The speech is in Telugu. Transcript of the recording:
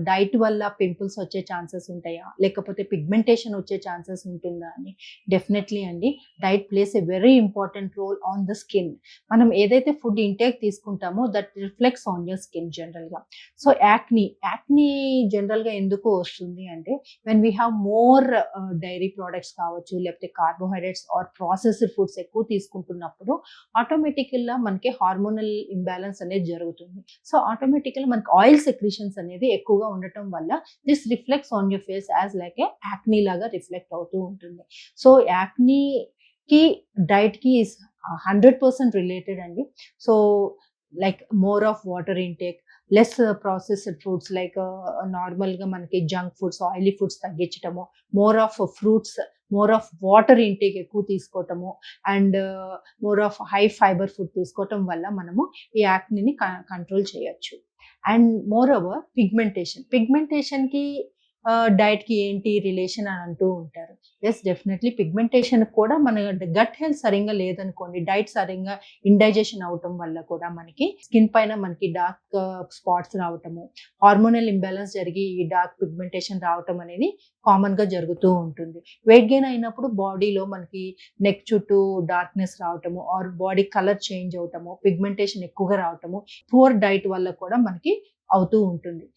డైట్ వల్ల పింపుల్స్ వచ్చే ఛాన్సెస్ ఉంటాయా, లేకపోతే పిగ్మెంటేషన్ వచ్చే ఛాన్సెస్ ఉంటుందా అని. డెఫినెట్లీ అండి, diet plays a very important role on the skin. మనం ఏదైతే ఫుడ్ ఇంటేక్ తీసుకుంటామో that reflects on your skin జనరల్గా. సో యాక్నీ జనరల్గా ఎందుకు వస్తుంది అంటే when we have more dairy products కావచ్చు, లేకపోతే కార్బోహైడ్రేట్స్ ఆర్ ప్రాసెస్డ్ ఫుడ్స్ ఎక్కువ తీసుకుంటున్నప్పుడు ఆటోమేటికల్గా మనకి హార్మోనల్ ఇంబ్యాలెన్స్ అనేది జరుగుతుంది. సో ఆటోమేటికల్గా మనకి ఆయిల్ సెక్రీషన్స్ అనేది ఎక్కువగా ఉండటం వల్ల this reflects on your face as like a acne లాగా రిఫ్లెక్ట్ అవుతూ ఉంటుంది. సో యాక్నీకి డైట్కి ఈస్ 100% రిలేటెడ్ అండి. So like more of water intake, less processed foods like నార్మల్గా మనకి జంక్ ఫుడ్స్, ఆయిలీ ఫుడ్స్ తగ్గించటము, more of fruits, more of water intake ఎక్కువ తీసుకోవటము, and more of high fibre food తీసుకోవటం వల్ల మనము ఈ యాక్నీని కంట్రోల్ చేయొచ్చు. అండ్ మోర్ ఓవర్ పిగ్మెంటేషన్కి డైట్కి ఏంటి రిలేషన్ అని అంటూ ఉంటారు. ఎస్, డెఫినెట్లీ పిగ్మెంటేషన్ కూడా మన గట్ హెల్త్ సరిగ్గా లేదనుకోండి, డైట్ సరిగ్గా ఇండైజెషన్ అవటం వల్ల కూడా మనకి స్కిన్ పైన మనకి డార్క్ స్పాట్స్ రావటము, హార్మోనల్ ఇంబ్యాలెన్స్ జరిగి ఈ డార్క్ పిగ్మెంటేషన్ రావటం అనేది కామన్గా జరుగుతూ ఉంటుంది. వెయిట్ గెయిన్ అయినప్పుడు బాడీలో మనకి నెక్ చుట్టూ డార్క్నెస్ రావటము ఆర్ బాడీ కలర్ చేంజ్ అవటము, పిగ్మెంటేషన్ ఎక్కువగా రావటము పువర్ డైట్ వల్ల కూడా మనకి అవుతూ ఉంటుంది.